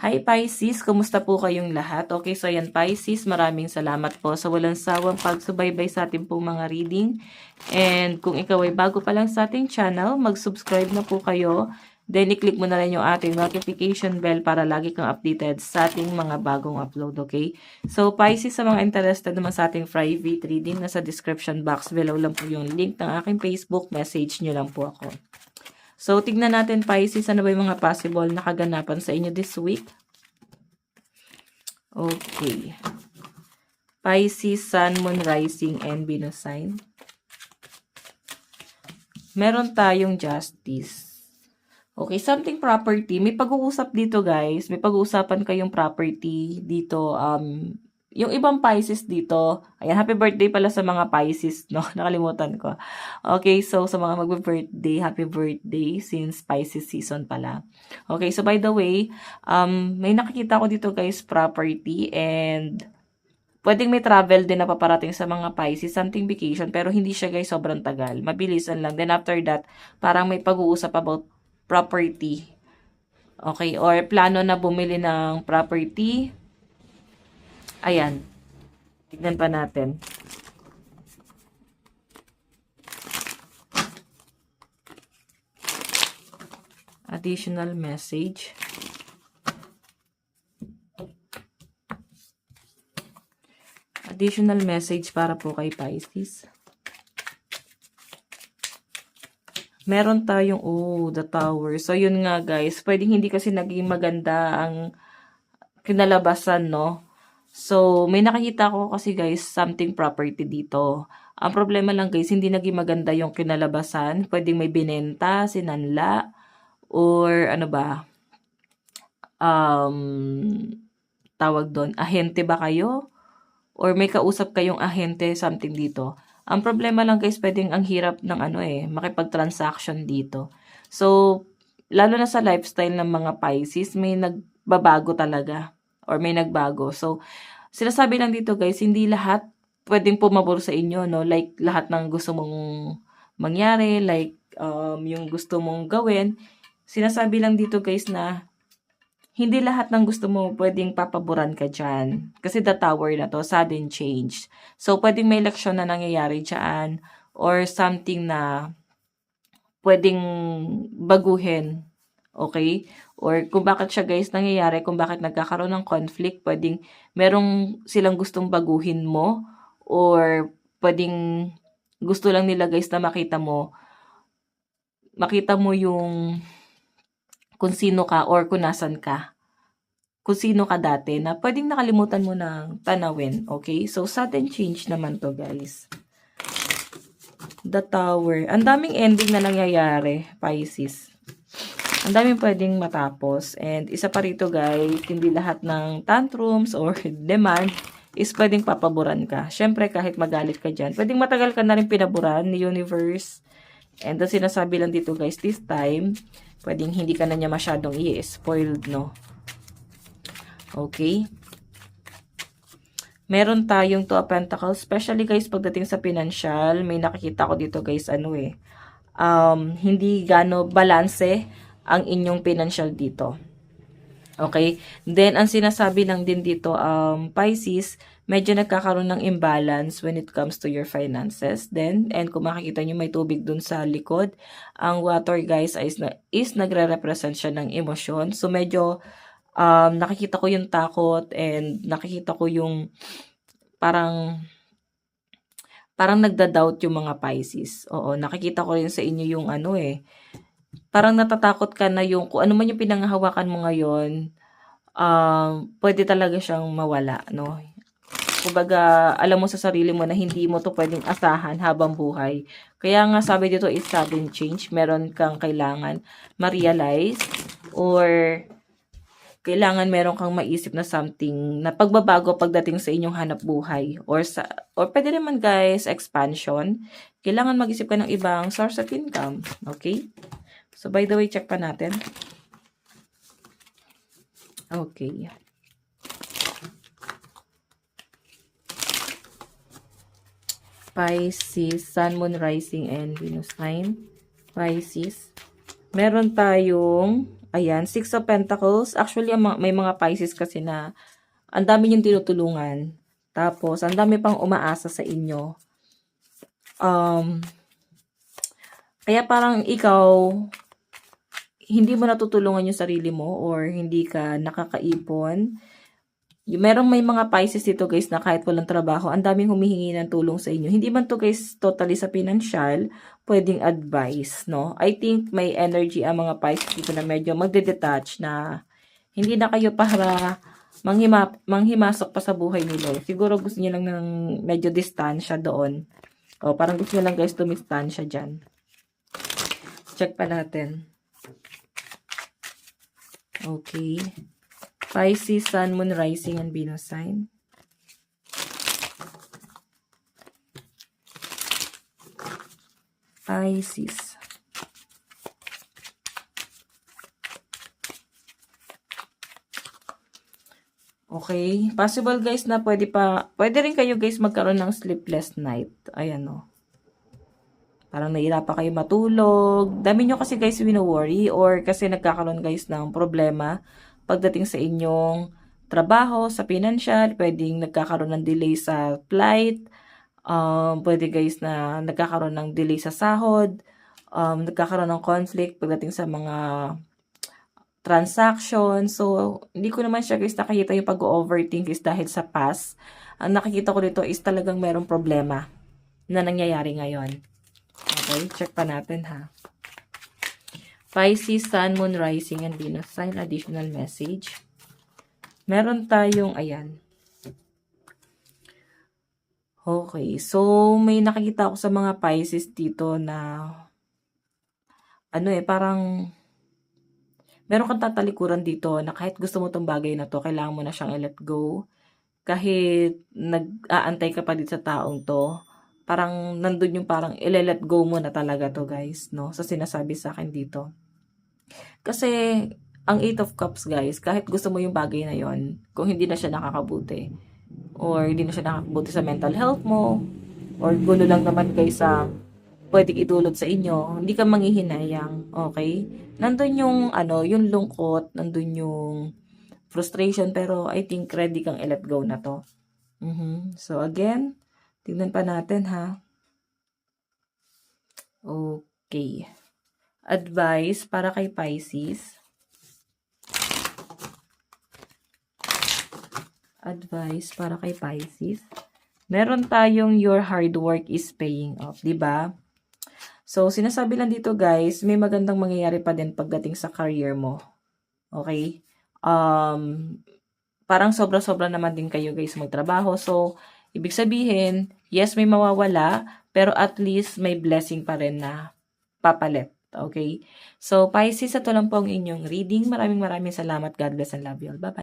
Hi Pisces, kumusta po kayong lahat? Okay, so ayan Pisces, maraming salamat po sa walang sawang pagsubaybay sa ating pong mga reading. And kung ikaw ay bago pa lang sa ating channel, mag-subscribe na po kayo. Then i-click mo na rin yung ating notification bell para lagi kang updated sa ating mga bagong upload, okay? So Pisces, sa mga interested naman sa ating private reading, nasa description box below lang po yung link ng aking Facebook, message nyo lang po ako. So, tignan natin, Pisces, ano ba yung mga possible na kaganapan sa inyo this week? Okay. Pisces, Sun, Moon, Rising, and Venus sign. Meron tayong Justice. Okay, something property. May pag-uusap dito, guys. May pag-uusapan kayong property dito. Yung ibang Pisces dito, ayan, happy birthday pala sa mga Pisces, no? Nakalimutan ko. Okay, so sa mga mag-birthday, happy birthday since Pisces season pala. Okay, so by the way, may nakikita ko dito guys, property, and pwedeng may travel din na paparating sa mga Pisces, something vacation, pero hindi siya guys sobrang tagal. Mabilisan lang. Then after that, parang may pag-uusap about property. Okay, or plano na bumili ng property. Ayan. Tignan pa natin. Additional message. Additional message para po kay Pisces. Meron tayong, the Tower. So, yun nga guys. Pwedeng hindi kasi naging maganda ang kinalabasan, no? So, may nakikita ko kasi guys, something property dito. Ang problema lang guys, hindi naging maganda yung kinalabasan. Pwedeng may binenta, sinanla, or ano ba, tawag doon, ahente ba kayo? Or may kausap kayong ahente, something dito. Ang problema lang guys, pwedeng ang hirap ng makipag-transaction dito. So, lalo na sa lifestyle ng mga Pisces, may nagbabago talaga. Or may nagbago. So, sinasabi lang dito guys, hindi lahat pwedeng pumabor sa inyo, no? Like, lahat ng gusto mong mangyari, like, yung gusto mong gawin. Sinasabi lang dito guys na hindi lahat ng gusto mo pwedeng papaboran ka dyan. Kasi the Tower na to, sudden change. So, pwedeng may leksyon na nangyayari dyan or something na pwedeng baguhin. Okay? Or kung bakit siya guys nangyayari, kung bakit nagkakaroon ng conflict, pwedeng merong silang gustong baguhin mo or pwedeng gusto lang nila guys na makita mo yung kung sino ka or kung nasan ka. Kung sino ka dati na pwedeng nakalimutan mo ng tanawin. Okay? So, sudden change naman to guys. The Tower. Ang daming ending na nangyayari, Pisces. Ang daming pwedeng matapos. And isa pa rito guys, hindi lahat ng tantrums or demand is pwedeng papaboran ka. Syempre, kahit magalit ka dyan, pwedeng matagal ka na rin pinaboran ni universe. And the sinasabi lang dito guys, this time, pwedeng hindi ka na niya masyadong i-spoiled, no? Okay? Meron tayong Two of Pentacles. Especially guys, pagdating sa financial, may nakikita ko dito guys, hindi gano balanse ang inyong financial dito. Okay? Then, ang sinasabi lang din dito, Pisces, medyo nagkakaroon ng imbalance when it comes to your finances. Then, and kung makikita nyo, may tubig dun sa likod. Ang water, guys, is nagre-represent siya ng emosyon. So, medyo, nakikita ko yung takot and nakikita ko yung parang nagda-doubt yung mga Pisces. Oo, nakikita ko rin sa inyo yung parang natatakot ka na yung kung ano man yung pinanghahawakan mo ngayon, pwede talaga siyang mawala, no? Kumbaga, alam mo sa sarili mo na hindi mo to pwedeng asahan habang buhay. Kaya nga sabi dito is sudden change. Meron kang kailangan ma-realize or kailangan meron kang maisip na something na pagbabago pagdating sa inyong hanap buhay or pwede naman guys expansion. Kailangan mag-isip ka ng ibang source of income, okay? So by the way, check pa natin. Okay. Pisces, Sun, Moon, Rising, and Venus sign. Pisces. Meron tayong Ayan, Six of Pentacles. Actually, may mga Pisces kasi na ang dami niyong tinutulungan. Tapos, ang dami pang umaasa sa inyo. Kaya parang ikaw, hindi mo natutulungan yung sarili mo or hindi ka nakakaipon. Merong may mga Pisces dito guys na kahit walang trabaho, ang daming humihingi ng tulong sa inyo. Hindi man to guys totally sa financial, pwedeng advice, no? I think may energy ang mga Pisces dito na medyo magde-detach na hindi na kayo para manghimasok pa sa buhay nila. Siguro gusto niyo lang ng medyo distansya doon. O, parang gusto niyo lang guys dumistansya dyan. Check pa natin. Okay. Pisces, Sun, Moon, Rising, and Venus sign. Pisces. Okay. Possible guys na pwede rin kayo guys magkaroon ng sleepless night. Ayan o. Parang nahihirapan kayo matulog. Dami nyo kasi guys wino-worry or kasi nagkakaroon guys ng problema pagdating sa inyong trabaho, sa financial, pwedeng nagkakaroon ng delay sa flight, pwede guys na nagkakaroon ng delay sa sahod, nagkakaroon ng conflict pagdating sa mga transaction. So, hindi ko naman siya guys nakikita yung pag-overthink is dahil sa past. Ang nakikita ko dito is talagang merong problema na nangyayari ngayon. Okay, check pa natin ha. Pisces, Sun, Moon, Rising, and Venus sign. Additional message. Meron tayong, ayan. Okay, so may nakikita ako sa mga Pisces dito na parang meron kang tatalikuran dito na kahit gusto mo tong bagay na to, kailangan mo na siyang i-let go. Kahit nag-aantay ka pa dito sa taong to, parang nandun yung parang i-let go mo na talaga to guys, no? Sa sinasabi sa akin dito. Kasi ang 8 of Cups guys, kahit gusto mo yung bagay na yon, kung hindi na siya nakakabuti or hindi na siya nakakabuti sa mental health mo or gulo lang naman guys sa pwedeng idulot sa inyo, hindi ka manghihinayang, okay? Nandun yung yung lungkot, nandun yung frustration, pero I think ready kang i-let go na to. So again, tingnan pa natin ha. Okay. Advice para kay Pisces. Advice para kay Pisces. Meron tayong your hard work is paying off, di ba? So, sinasabi lang dito guys, may magandang mangyayari pa din pagdating sa career mo. Okay? Parang sobra-sobra naman din kayo guys magtrabaho. So, ibig sabihin, yes, may mawawala, pero at least may blessing pa rin na papalit. Okay? So, Pisces, ito lang po ang inyong reading. Maraming salamat. God bless and love you all. Bye-bye.